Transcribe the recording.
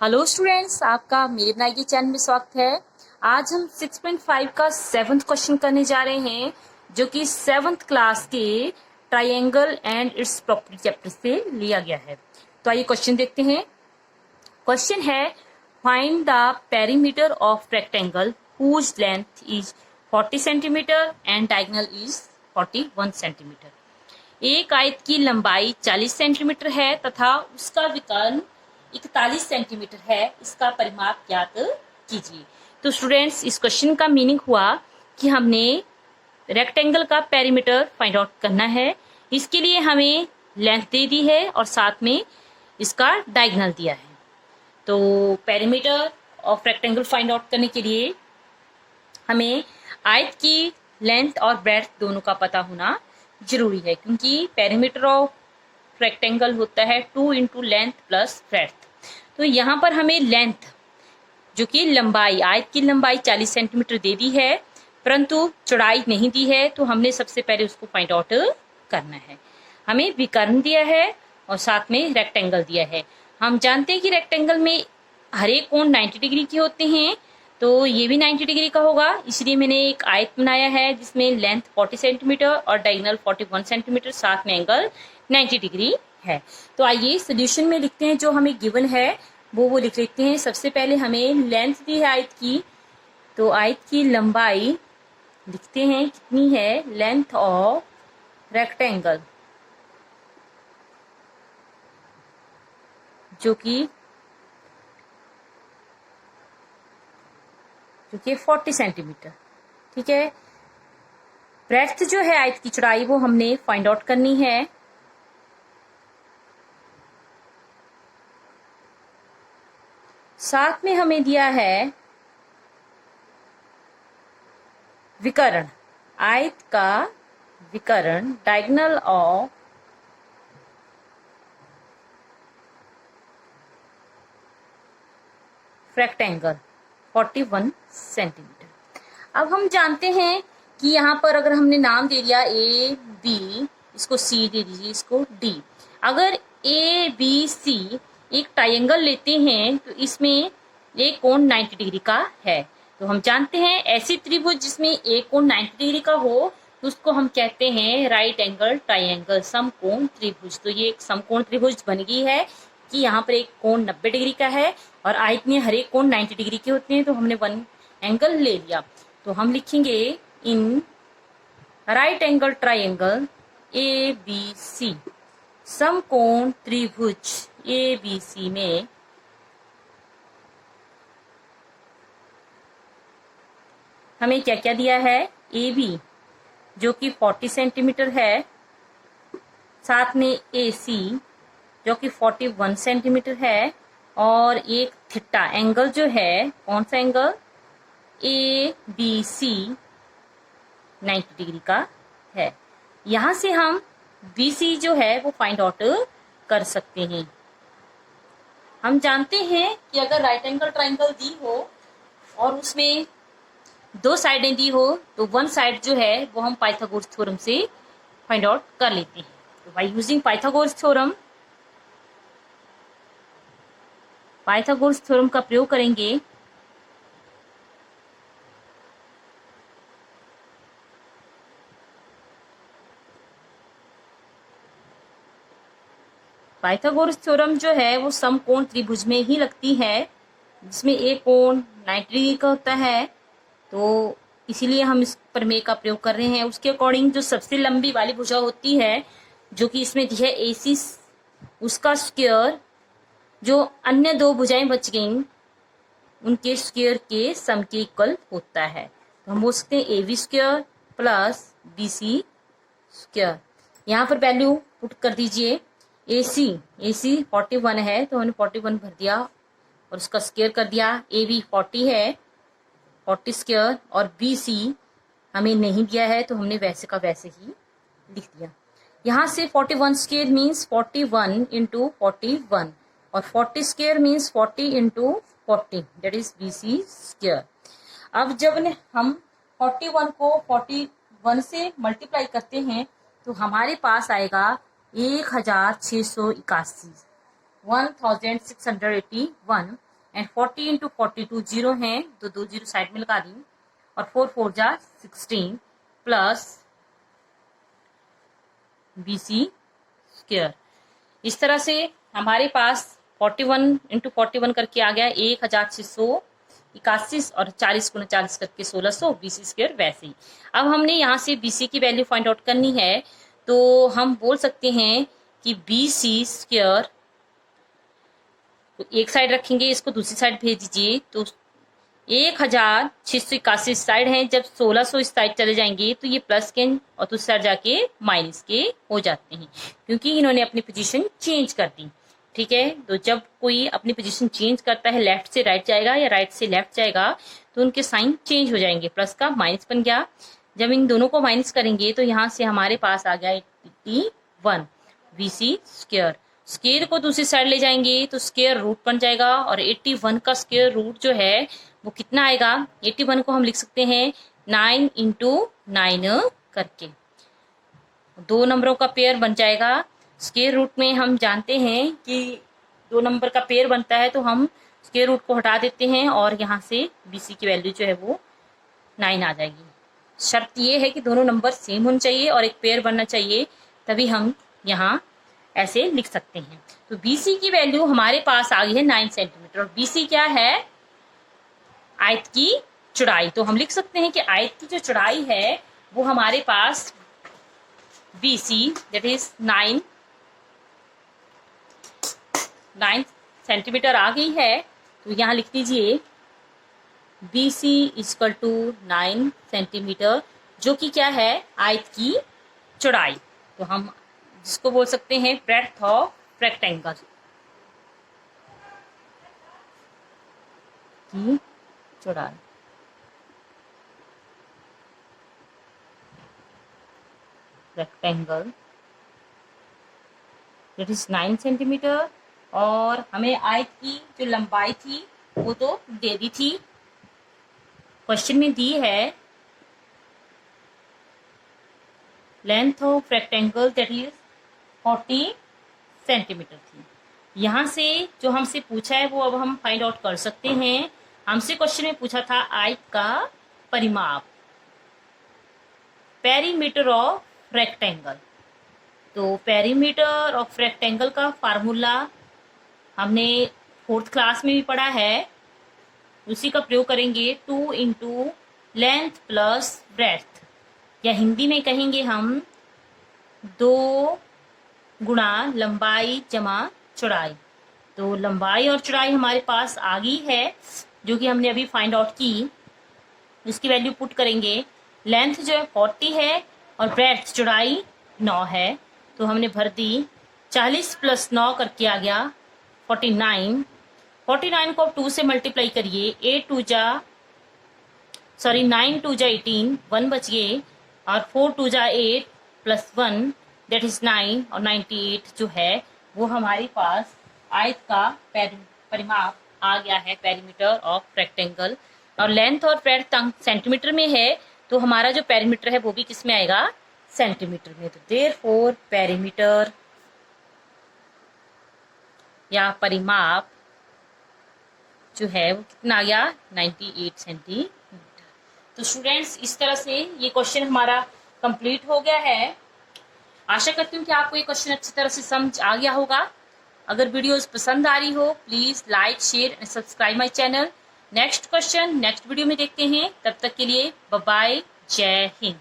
Hello students, आपका मेरे बनाई के चैनल में स्वागत है। आज हम 6.5 का 7th क्वेश्चन करने जा रहे हैं, जो कि 7th क्लास के triangle and it's property chapter से लिया गया है। तो आइए क्वेश्चन देखते हैं। क्वेश्चन है, find the perimeter of rectangle whose length is 40 centimetre and diagonal is 41 centimetre. एक आयत की लंबाई 40 सेंटीमीटर है तथा उसका विकर्ण 41 सेंटीमीटर है। इसका परिमाप ज्ञात कीजिए। तो स्टूडेंट्स, इस क्वेश्चन का मीनिंग हुआ कि हमने रेक्टेंगल का पेरीमीटर फाइंड आउट करना है। इसके लिए हमें लेंथ दे दी है और साथ में इसका डायगोनल दिया है। तो perimeter of rectangle find out करने के लिए हमें आयत की लेंथ और ब्रेड्थ दोनों का पता होना जरूरी है, क्योंकि पेरीमीटर ऑफ रेक्टेंगल होता है 2 इंटू लेंथ प्लस ब्रेड्थ। तो यहाँ पर हमें लेंथ, जो कि लंबाई, आयत की लंबाई 40 सेंटीमीटर दे दी है, परंतु चौड़ाई नहीं दी है। तो हमने सबसे पहले उसको फाइंड आउट करना है। हमें विकर्ण दिया है और साथ में रेक्टेंगल दिया है। हम जानते हैं कि रेक्टेंगल में हर एक कोण 90 डिग्री के होते हैं, तो ये भी 90 डिग्री का होगा। इसलिए मैंने एक आयत बनाया है जिसमें लेंथ 40 सेंटीमीटर और डायगोनल 41 सेंटीमीटर, साथ में एंगल 90 डिग्री है। तो आइए सोल्यूशन में लिखते हैं। जो हमें गिवन है वो लिख लेते हैं। सबसे पहले हमें लेंथ दी है आयत की, तो आयत की लंबाई लिखते हैं कितनी है, लेंथ ऑफ रेक्टेंगल, जो कि 40 सेंटीमीटर। ठीक है। ब्रेड्थ जो है आयत की चौड़ाई, वो हमने फाइंड आउट करनी है। साथ में हमें दिया है विकर्ण, आयत का विकर्ण, डायगोनल ऑफ रेक्टेंगल 41 सेंटीमीटर। अब हम जानते हैं कि यहाँ पर अगर हमने नाम दे दिया ए बी, इसको सी दे दीजिए, इसको डी। अगर ए बी सी एक ट्रायंगल लेते हैं तो इसमें एक कोण 90 डिग्री का है। तो हम जानते हैं ऐसी त्रिभुज जिसमें एक कोण 90 डिग्री का हो तो उसको हम कहते हैं राइट एंगल ट्रायंगल, समकोण त्रिभुज। तो ये एक समकोण त्रिभुज बन गई है कि यहाँ पर एक कोण 90 डिग्री का है और आयत में हर एक कोण 90 डिग्री के होते हैं, तो हमने वन एंगल ले लिया। तो हम लिखेंगे in right angle triangle A B C, समकोण त्रिभुज ए बी सी में हमें क्या क्या दिया है, ए बी जो कि 40 सेंटीमीटर है, साथ में ए सी जो कि 41 सेंटीमीटर है, और एक थीटा एंगल जो है, कौन सा angle, A B C 90 degree का है। यहां से हम बी सी जो है वो फाइंड आउट कर सकते हैं। हम जानते हैं कि अगर राइट एंगल ट्रायंगल दी हो और उसमें दो साइडें दी हो तो वन साइड जो है वो हम पाइथागोरस थ्योरम से फाइंड आउट कर लेते हैं। तो बाय यूजिंग पाइथागोरस थ्योरम का प्रयोग करेंगे। पाइथागोरस थ्योरम जो है वो समकोण त्रिभुज में ही लगती है, जिसमें एक कोण 90 डिग्री का होता है। तो इसीलिए हम इस प्रमेय का प्रयोग कर रहे हैं। उसके अकॉर्डिंग जो सबसे लंबी वाली भुजा होती है, जो कि इसमें दी है AC, उसका स्क्वायर, जो अन्य दो भुजाएं बच गईं उनके स्क्वायर के सम के इक्वल होता है। तो हम बोल सकते हैं AB square plus BC square. यहाँ पर वैल्यू पुट कर दीजिए। AC 41 है तो हमने 41 भर दिया और उसका स्क्वायर कर दिया। AB 40 है, 40 स्क्वायर, और BC हमें नहीं दिया है तो हमने वैसे का वैसे ही लिख दिया। यहाँ से 41 स्क्वायर मीन्स 41 इंटू 41 और 40 square means 40 into 40, that is BC square. अब जब हम 41 को 41 से मल्टीप्लाई करते हैं तो हमारे पास आएगा 1681, 1681 एंड 40 इंटू 42 जीरो है, तो 2 जीरो साइड में लगा दी, और 4 4 जा 16 प्लस BC स्क्वायर। इस तरह से हमारे पास 41 इंटू 41 करके आ गया 1681 और 40 गुना 40 करके 1600 BC स्क्वायर। वैसे ही अब हमने यहाँ से BC की वैल्यू फाइंड आउट करनी है, तो हम बोल सकते हैं कि BC स्क्वायर, तो एक साइड रखेंगे, इसको दूसरी साइड भेज दीजिए, तो 1681 साइड है, जब 1600 इस साइड चले जाएंगे तो ये प्लस के और दूसरी साइड जाके माइनस के हो जाते हैं, क्योंकि इन्होंने अपनी पोजीशन चेंज कर दी। ठीक है, तो जब कोई अपनी पोजीशन चेंज करता है, लेफ्ट से राइट जाएगा या राइट से लेफ्ट जाएगा, तो उनके साइन चेंज हो जाएंगे, प्लस का माइनस बन गया। जब इन दोनों को माइनस करेंगे तो यहाँ से हमारे पास आ गया 81 BC स्क्वायर। स्क्वायर को दूसरी साइड ले जाएंगे तो स्क्वायर रूट बन जाएगा, और 81 का स्क्वायर रूट जो है वो कितना आएगा, 81 को हम लिख सकते हैं 9 इंटू 9 करके, दो नंबरों का पेयर बन जाएगा। स्क्वायर रूट में हम जानते हैं कि दो नंबर का पेयर बनता है, तो हम स्क्वायर रूट को हटा देते हैं और यहाँ से BC की वैल्यू जो है वो 9 आ जाएगी। शर्त ये है कि दोनों नंबर सेम होने चाहिए और एक पेयर बनना चाहिए, तभी हम यहाँ ऐसे लिख सकते हैं। तो BC की वैल्यू हमारे पास आ गई है 9 सेंटीमीटर, और BC क्या है, आयत की चौड़ाई। तो हम लिख सकते हैं कि आयत की जो चौड़ाई है वो हमारे पास BC दैट इज 9 सेंटीमीटर आ गई है। तो यहाँ लिख दीजिए BC इक्वल टू 9 सेंटीमीटर, जो कि क्या है, आयत की चौड़ाई। तो हम जिसको बोल सकते हैं ब्रेड्थ ऑफ रेक्टेंगल की चौड़ाई। रेक्टेंगल दैट इज 9 सेंटीमीटर, और हमें आयत की जो लंबाई थी वो तो दे दी थी, क्वेश्चन में दी है length of rectangle that is 40 centimetre थी। यहाँ से जो हमसे पूछा है वो अब हम फाइंड आउट कर सकते हैं। हमसे क्वेश्चन में पूछा था आयत का परिमाप, पेरीमीटर ऑफ रेक्टेंगल। तो पेरीमीटर ऑफ रेक्टेंगल का फार्मूला हमने 4th क्लास में भी पढ़ा है, उसी का प्रयोग करेंगे। 2 इंटू लेंथ प्लस ब्रेड्थ, या हिंदी में कहेंगे हम 2 गुणा लंबाई जमा चौड़ाई। तो लंबाई और चौड़ाई हमारे पास आ गई है, जो कि हमने अभी फाइंड आउट की। इसकी वैल्यू पुट करेंगे, लेंथ जो है 40 है और ब्रेड्थ चौड़ाई 9 है, तो हमने भर दी। 40 प्लस 9 करके आ गया 49। 49 को 2 से मल्टीप्लाई करिए, 9 2 जा 18, 1 बच गए, और 4 2 जा 8 प्लस 1 दैट इज 9, और 98 जो है वो हमारे पास आयत का परिमाप आ गया है, पेरीमीटर ऑफ रेक्टेंगल। और लेंथ और ब्रेड्थ सेंटीमीटर में है, तो हमारा जो पेरीमीटर है वो भी किस में आएगा, सेंटीमीटर में। तो देयरफॉर पेरीमीटर या परिमाप जो है वो कितना आ गया, 98 सेंटीमीटर। तो स्टूडेंट्स, इस तरह से ये क्वेश्चन हमारा कंप्लीट हो गया है। आशा करती हूँ कि आपको ये क्वेश्चन अच्छी तरह से समझ आ गया होगा। अगर वीडियोस पसंद आ रही हो, please like, share and subscribe my channel. Next question next video में देखते हैं। तब तक के लिए बाय बाय, जय हिंद।